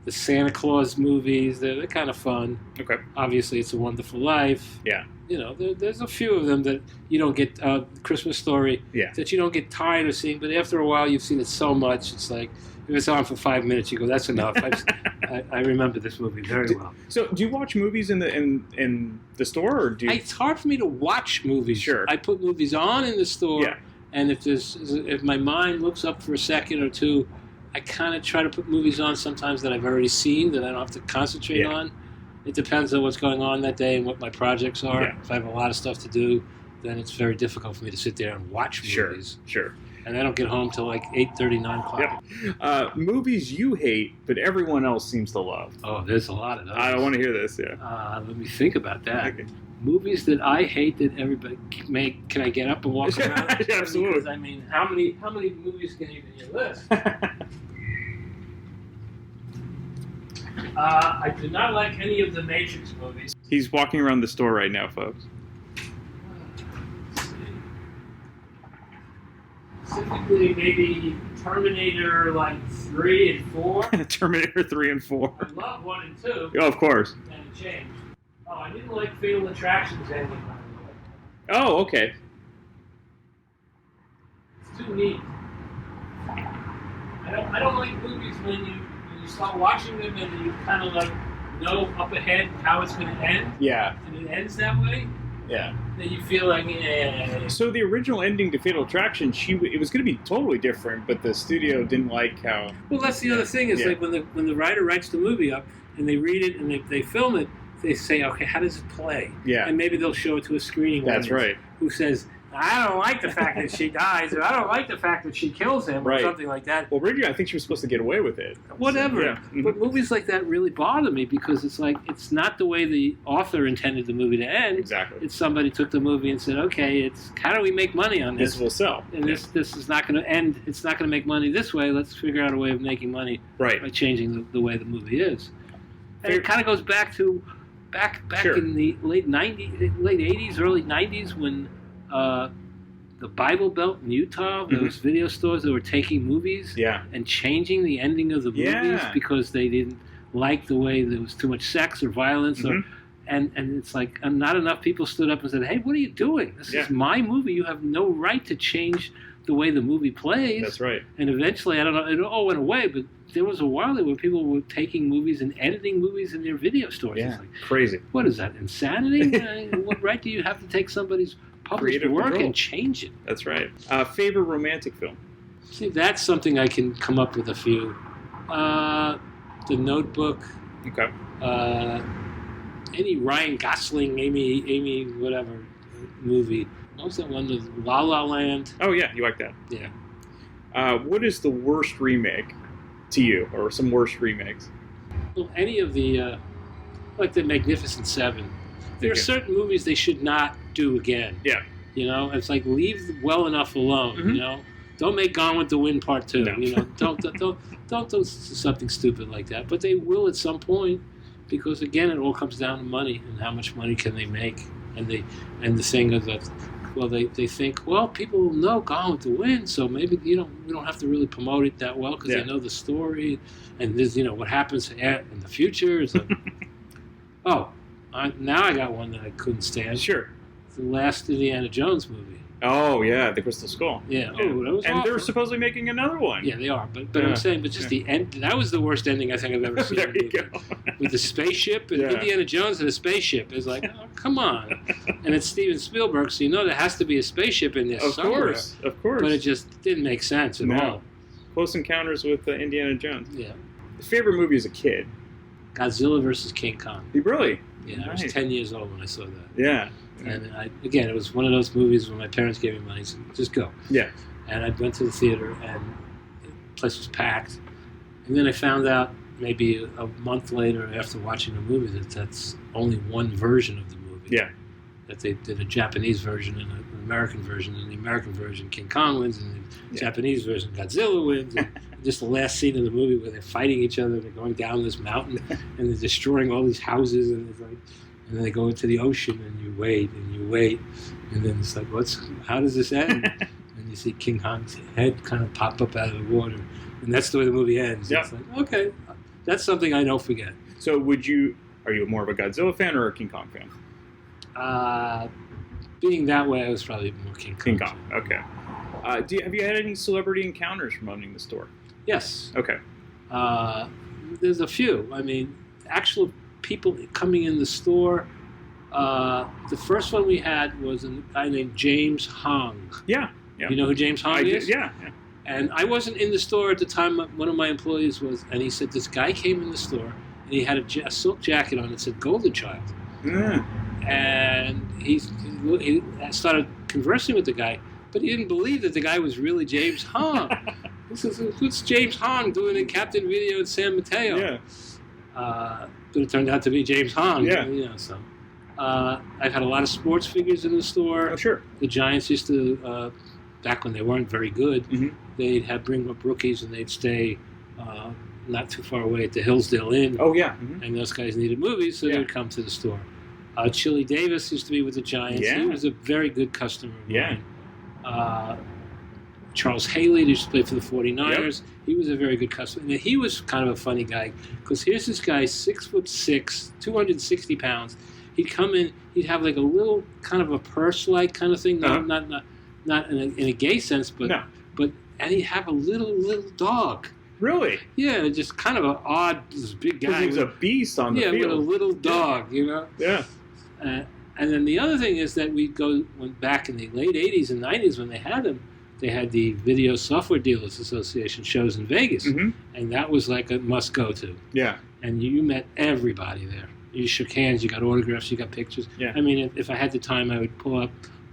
The Santa Claus movies, they're kind of fun. Okay. Obviously, It's a Wonderful Life. Yeah. You know, there's a few of them that you don't get, Christmas Story, that you don't get tired of seeing, but after a while you've seen it so much, it's like, if it's on for 5 minutes, you go, "That's enough." I remember this movie very well. So, do you watch movies in the store, or do you... It's hard for me to watch movies. Sure. I put movies on in the store, and if my mind looks up for a second or two, I kind of try to put movies on sometimes that I've already seen that I don't have to concentrate on. It depends on what's going on that day and what my projects are. Yeah. If I have a lot of stuff to do, then it's very difficult for me to sit there and watch movies. Sure. And I don't get home till like 8:30, 9 o'clock. Yep. Movies you hate, but everyone else seems to love. Oh, there's a lot of those. I want to hear this, yeah. Let me think about that. Okay. Movies that I hate that everybody make. Can I get up and walk around? Yeah, absolutely. Because, I mean, how many movies can you in your list? I do not like any of the Matrix movies. He's walking around the store right now, folks. Let's see. Specifically, maybe Terminator 3 and 4. Terminator 3 and 4. I love 1 and 2. Oh, of course. And it changed. Oh, I didn't like Fatal Attractions ending, by the way. Oh, okay. It's too neat. I don't like movies when you start watching them and you kind of know up ahead how it's going to end. Yeah. And it ends that way. Yeah. Then you feel like, yeah. So the original ending to Fatal Attraction, it was going to be totally different, but the studio didn't like how. Well, that's the other thing. Is like when the writer writes the movie up and they read it and they film it, they say, okay, how does it play? Yeah. And maybe they'll show it to a screening That's audience right. who says, I don't like the fact that she dies, or I don't like the fact that she kills him, or something like that. Well, originally, I think she was supposed to get away with it. Whatever. So, yeah. Mm-hmm. But movies like that really bother me because it's like, it's not the way the author intended the movie to end. Exactly. It's somebody took the movie and said, okay, it's how do we make money on this? This will sell. And this is not going to end. It's not going to make money this way. Let's figure out a way of making money by changing the way the movie is. And it kind of goes back to back Sure. in the late 80s, early 90s when the Bible Belt in Utah, there was video stores that were taking movies and changing the ending of the movies because they didn't like the way there was too much sex or violence and it's like not enough people stood up and said, hey, what are you doing? This is my movie. You have no right to change the way the movie plays. That's right. And eventually, I don't know, it all went away, but there was a while there where people were taking movies and editing movies in their video stores. Yeah, it's like, crazy. what is that, insanity? What right do you have to take somebody's published Creative work control. and change it? That's right. Favorite romantic film? See, that's something I can come up with a few. The Notebook. Okay. Any Ryan Gosling, Amy, whatever movie. What was that one? La La Land. Oh, yeah, you like that. Yeah. What is the worst remake to you, or some worst remakes? Well, any of the, like the Magnificent Seven. There are certain movies they should not do again. Yeah. You know, it's like leave well enough alone. You know, don't make Gone with the Wind Part 2. No. You know, don't do something stupid like that. But they will at some point, because again, it all comes down to money and how much money can they make. And the thing is that, well, they think, well, people will know Gone with the Wind, so maybe we don't have to really promote it that well because they know the story and this, what happens in the future. Is like, now I got one that I couldn't stand. Sure. The last Indiana Jones movie. Oh, yeah, The Crystal Skull. Yeah. Oh, that was And awful. they're supposedly making another one. Yeah, they are. But I'm saying, just the end. That was the worst ending I think I've ever seen. There you go. With the spaceship and Indiana Jones and a spaceship. It's like, oh, come on. And it's Steven Spielberg, so there has to be a spaceship in this somewhere. Of course. But it just didn't make sense at all. Close Encounters with Indiana Jones. Yeah. Favorite movie as a kid? Godzilla versus King Kong. Really? Yeah, I was 10 years old when I saw that. Yeah. And again, it was one of those movies where my parents gave me money, so just go. Yeah. And I went to the theater, and the place was packed. And then I found out maybe a month later after watching the movie that's only one version of the movie. Yeah. That they did a Japanese version and an American version. And the American version, King Kong wins, and the Japanese version, Godzilla wins. And just the last scene of the movie where they're fighting each other, they're going down this mountain, and they're destroying all these houses, and it's like... And then they go into the ocean, and you wait, and then it's like, how does this end? And you see King Kong's head kind of pop up out of the water, and that's the way the movie ends. Yep. It's like, okay, that's something I don't forget. So are you more of a Godzilla fan or a King Kong fan? Being that way, I was probably more King Kong. King Kong, okay. Have you had any celebrity encounters from owning the store? Yes. Okay. There's a few. I mean, actual people coming in the store. The first one we had was a guy named James Hong. Yeah. You know who James Hong is? Yeah. And I wasn't in the store at the time. One of my employees was, and he said this guy came in the store and he had a silk jacket on that said Golden Child. And he started conversing with the guy, but he didn't believe that the guy was really James Hong. He says, what's James Hong doing in Captain Video in San Mateo? Yeah. But it turned out to be James Hong. Yeah. So. I've had a lot of sports figures in the store. Oh, sure. The Giants used to, back when they weren't very good, Mm-hmm. they'd bring up rookies and they'd stay not too far away at the Hillsdale Inn. Oh, yeah. Mm-hmm. And those guys needed movies, so Yeah. they would come to the store. Chili Davis used to be with the Giants. Yeah. He was a very good customer of Yeah. mine. Charles Haley, who used to play for the 49ers, he was a very good customer. And he was kind of a funny guy, because here's this guy, 6'6", 260 pounds. He'd come in, he'd have like a little kind of a purse-like kind of thing, not in a gay sense, but and he'd have a little dog. Really? Yeah, just kind of an odd, this big guy. He was a beast on the field. Yeah, with a little dog, you know. Yeah. And then the other thing is that went back in the late 80s and 90s when they had them. They had the Video Software Dealers Association shows in Vegas, Mm-hmm. and that was like a must-go-to. Yeah. And you met everybody there. You shook hands, you got autographs, you got pictures. Yeah. I mean, if I had the time, I would pull up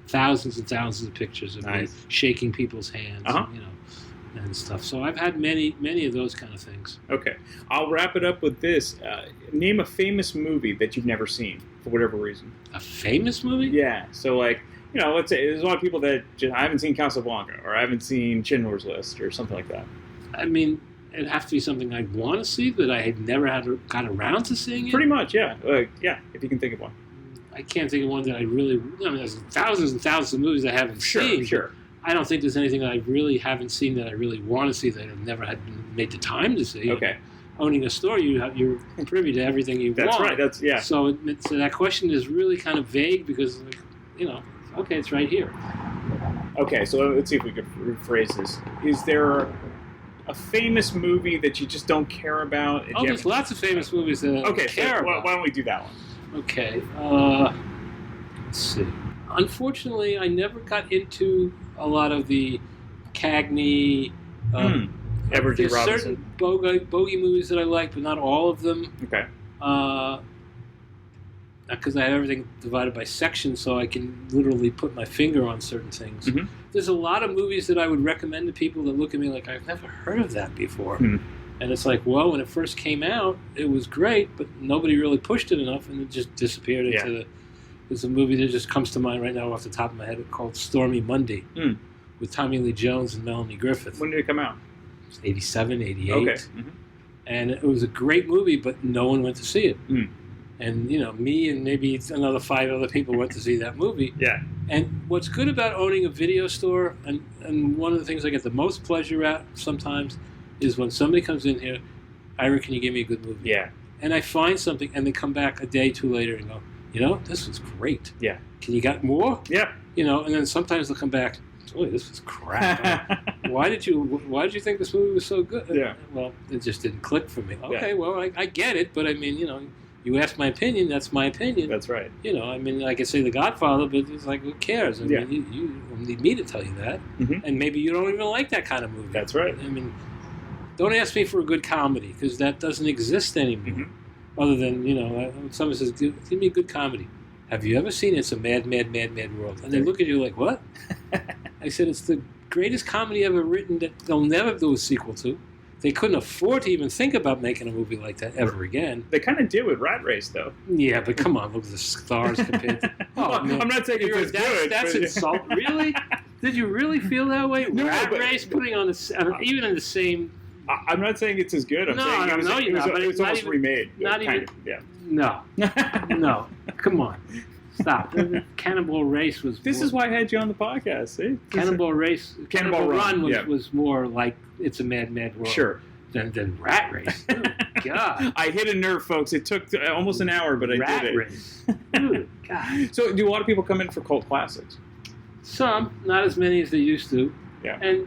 thousands and thousands of pictures of me shaking people's hands, and stuff. So I've had many of those kind of things. Okay. I'll wrap it up with this. Name a famous movie that you've never seen, for whatever reason. A famous movie? Yeah. So, like, let's say there's a lot of people that I haven't seen Casablanca, or I haven't seen Schindler's List, or something like that. I mean, it'd have to be something I'd want to see, but I had never got around to seeing it. Pretty much, yeah. If you can think of one. I can't think of one that I really... I mean, there's thousands and thousands of movies I haven't seen. Sure. I don't think there's anything that I really haven't seen that I really want to see that I've never had made the time to see. Okay. Owning a store, you're privy to everything you want. That's right. That's, yeah. So that question is really kind of vague because, okay, it's right here. Okay, so let's see if we could rephrase this. Is there a famous movie that you just don't care about? There's lots of famous movies that I don't care about. Why don't we do that one? Okay. Let's see. Unfortunately, I never got into a lot of the Cagney. Edward G. There's Robinson. certain bogey movies that I like, but not all of them. Okay. Because I have everything divided by sections, so I can literally put my finger on certain things. Mm-hmm. There's a lot of movies that I would recommend to people that look at me like, I've never heard of that before. Mm. And it's like, well, when it first came out, it was great, but nobody really pushed it enough, and it just disappeared into the... There's a movie that just comes to mind right now off the top of my head called Stormy Monday with Tommy Lee Jones and Melanie Griffith. When did it come out? 87, 88. Okay. Mm-hmm. And it was a great movie, but no one went to see it. Mm. And, me and maybe another 5 other people went to see that movie. Yeah. And what's good about owning a video store, and one of the things I get the most pleasure at sometimes, is when somebody comes in here, Ira, can you give me a good movie? Yeah. And I find something, and they come back a day, 2 later and go, this was great. Yeah. Can you got more? Yeah. And then sometimes they'll come back, boy, this was crap. Why did you think this movie was so good? Yeah. Well, it just didn't click for me. Okay, Yeah. well, I get it, but I mean, you asked my opinion, that's my opinion. That's right. I mean, I could say The Godfather, but it's like, who cares? I mean, you don't need me to tell you that. Mm-hmm. And maybe you don't even like that kind of movie. That's right. I mean, don't ask me for a good comedy, because that doesn't exist anymore. Mm-hmm. Other than, when someone says, give me a good comedy. Have you ever seen It's a Mad, Mad, Mad, Mad World? And they look at you like, what? I said, it's the greatest comedy ever written that they'll never do a sequel to. They couldn't afford to even think about making a movie like that ever again. They kind of did with Rat Race, though. Yeah, but come on, look at the stars compared to... I'm not saying it's good. That's insult. Really? Did you really feel that way? No, Rat Race putting on even in the same... I'm not saying it's as good. I'm saying it was almost remade. Not even. Yeah. No. No. Come on. Stop. Cannibal Race was. This is why I had you on the podcast. See? Cannibal Run was was more like It's a Mad, Mad World. Sure. Than Rat Race. Oh, God. I hit a nerve, folks. It took almost an hour, but I did it. Rat Race. Oh, God. So, do a lot of people come in for cult classics? Some, not as many as they used to. Yeah. And,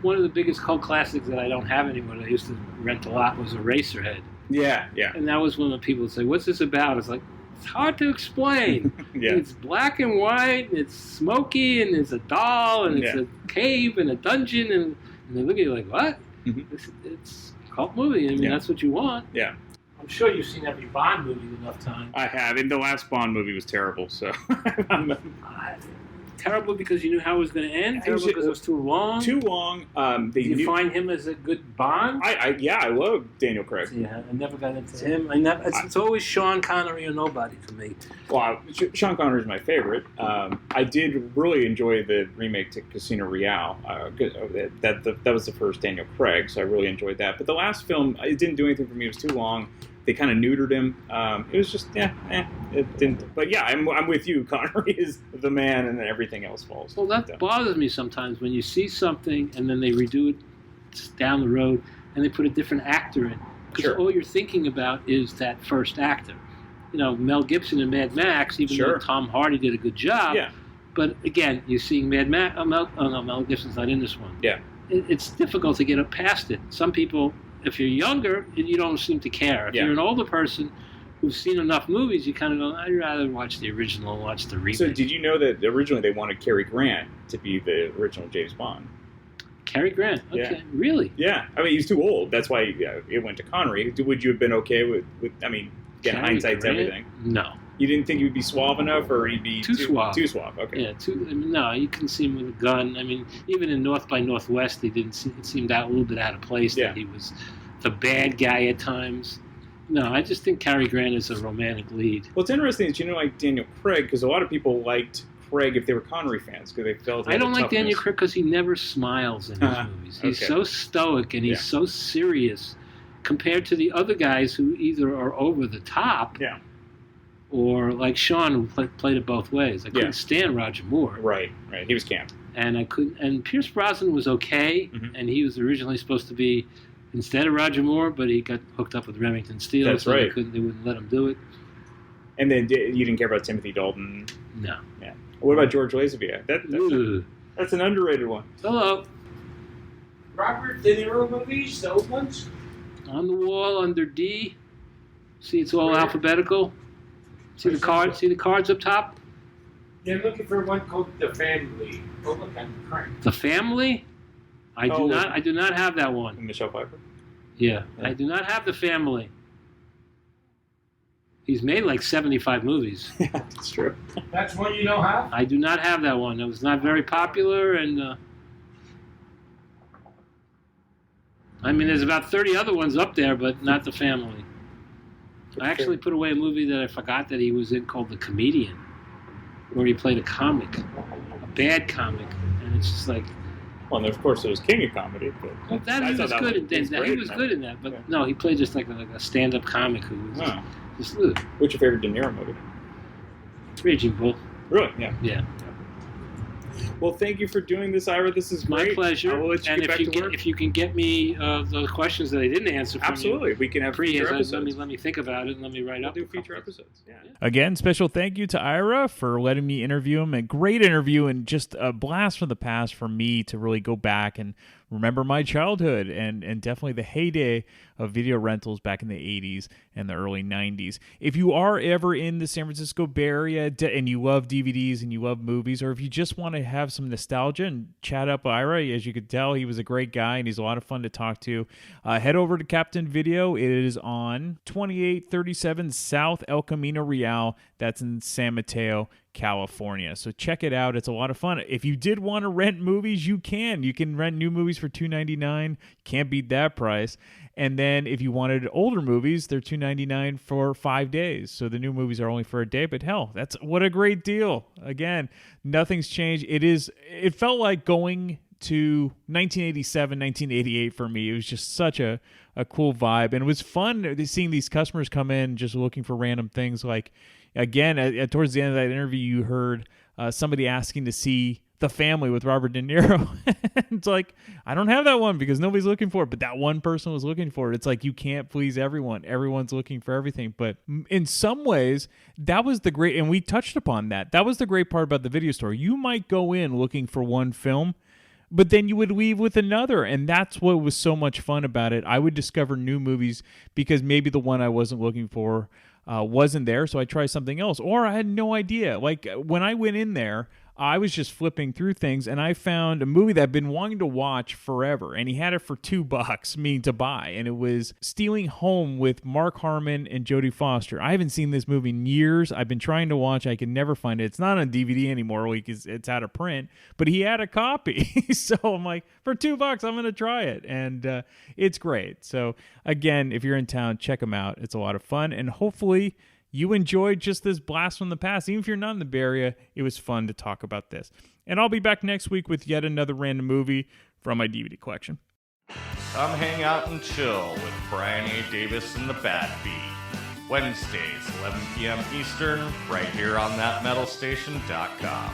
one of the biggest cult classics that I don't have anymore that I used to rent a lot was Eraserhead. Yeah. And that was when the people would say, what's this about? It's like, it's hard to explain. Yeah. It's black and white, and it's smoky, and it's a doll, and it's a cave, and a dungeon, and they look at you like, what? Mm-hmm. It's a cult movie. I mean, that's what you want. Yeah. I'm sure you've seen every Bond movie enough times. I have. And the last Bond movie was terrible, so... terrible because you knew how it was going to end? It was Terrible because it was too long? Too long. Did you find him as a good Bond? I love Daniel Craig. Yeah, I never got into him. It's always Sean Connery or nobody for me. Well, Sean Connery is my favorite. I did really enjoy the remake to Casino Real. That was the first Daniel Craig, so I really enjoyed that. But the last film, it didn't do anything for me. It was too long. They kind of neutered him. It was just, it didn't. But yeah, I'm with you. Connery is the man, and then everything else falls. Well, that bothers me sometimes when you see something and then they redo it down the road and they put a different actor in. Because all you're thinking about is that first actor. You know, Mel Gibson in Mad Max, even though Tom Hardy did a good job. Yeah. But again, you're seeing Mad Max. Mel Gibson's not in this one. Yeah. It's difficult to get past it. Some people, if you're younger, you don't seem to care. If you're an older person who's seen enough movies, you kind of go, I'd rather watch the original and watch the remake. So did you know that originally they wanted Cary Grant to be the original James Bond? Cary Grant? Okay. Really? Yeah. I mean, he's too old. That's why it went to Connery. Would you have been okay with I mean, again, hindsight's everything. No. You didn't think he would be suave enough, or he'd be too suave? Too suave, okay. Yeah, no, you couldn't see him with a gun. I mean, even in North by Northwest, it seemed a little bit out of place that he was the bad guy at times. No, I just think Cary Grant is a romantic lead. What's interesting is, like Daniel Craig, because a lot of people liked Craig if they were Connery fans, because they felt I don't like Daniel Craig because he never smiles in his movies. He's so stoic and he's so serious compared to the other guys who either are over the top or like Sean, who played it both ways. I couldn't stand Roger Moore. Right. He was camp. And and Pierce Brosnan was okay, and he was originally supposed to be instead of Roger Moore, but he got hooked up with Remington Steele, That's right. They wouldn't let him do it. And then you didn't care about Timothy Dalton? No. Yeah. What about George Lazenby? That's an underrated one. Hello. Robert De Niro movies, those ones? On the Wall, under D. See, it's all alphabetical. See the cards? See the cards up top? Yeah, I'm looking for one called The Family. Oh, look, I'm crying. The Family? I do not have that one. Michelle Pfeiffer? Yeah, I do not have The Family. He's made like 75 movies. Yeah, that's true. That's one you don't have? I do not have that one. It was not very popular, and I mean, there's about 30 other ones up there, but not The Family. I actually put away a movie that I forgot that he was in called The Comedian, where he played a comic, a bad comic, and it's just like. Well, and of course, there was King of Comedy. But he was good in that, but no, he played just like a stand-up comic who was just. What's your favorite De Niro movie? Raging Bull. Really? Yeah. Yeah. Well, thank you for doing this, Ira. This is my great. pleasure. I will let you and get back to work. If you can get me those questions that I didn't answer from Absolutely. We can have future episodes. Let me think about it and let me write up. We'll do future episodes. Yeah. Again, special thank you to Ira for letting me interview him. A great interview and just a blast from the past for me to really go back and remember my childhood and definitely the heyday of video rentals back in the 80s and the early 90s. If you are ever in the San Francisco Bay Area and you love DVDs and you love movies, or if you just want to have some nostalgia and chat up Ira, as you could tell, he was a great guy and he's a lot of fun to talk to, head over to Captain Video. It is on 2837 South El Camino Real. That's in San Mateo, California. So check it out. It's a lot of fun. If you did want to rent movies, you can. You can rent new movies for $2.99. Can't beat that price. And then if you wanted older movies, they're $2.99 for 5 days. So the new movies are only for a day, but hell, what a great deal. Again, nothing's changed. It felt like going to 1987, 1988 for me. It was just such a cool vibe. And it was fun seeing these customers come in just looking for random things. Like, again, towards the end of that interview, you heard somebody asking to see The Family with Robert De Niro. It's like, I don't have that one because nobody's looking for it, but that one person was looking for it. It's like, you can't please everyone. Everyone's looking for everything. But in some ways, that was the great, and we touched upon that. That was the great part about the video store. You might go in looking for one film, but then you would leave with another, and that's what was so much fun about it. I would discover new movies because maybe the one I wasn't looking for wasn't there, so I tried something else, or I had no idea. Like when I went in there, I was just flipping through things and I found a movie that I've been wanting to watch forever, and he had it for $2, meaning to buy, and it was Stealing Home with Mark Harmon and Jodie Foster. I haven't seen this movie in years. I've been trying to watch. I can never find it. It's not on DVD anymore because it's out of print, but he had a copy. So I'm like, for $2, I'm going to try it. And it's great. So again, if you're in town, check them out. It's a lot of fun, and hopefully you enjoyed just this blast from the past. Even if you're not in the Bay Area, it was fun to talk about this. And I'll be back next week with yet another random movie from my DVD collection. Come hang out and chill with Brian A. Davis and the Bad Beat. Wednesdays, 11 p.m. Eastern, right here on thatmetalstation.com.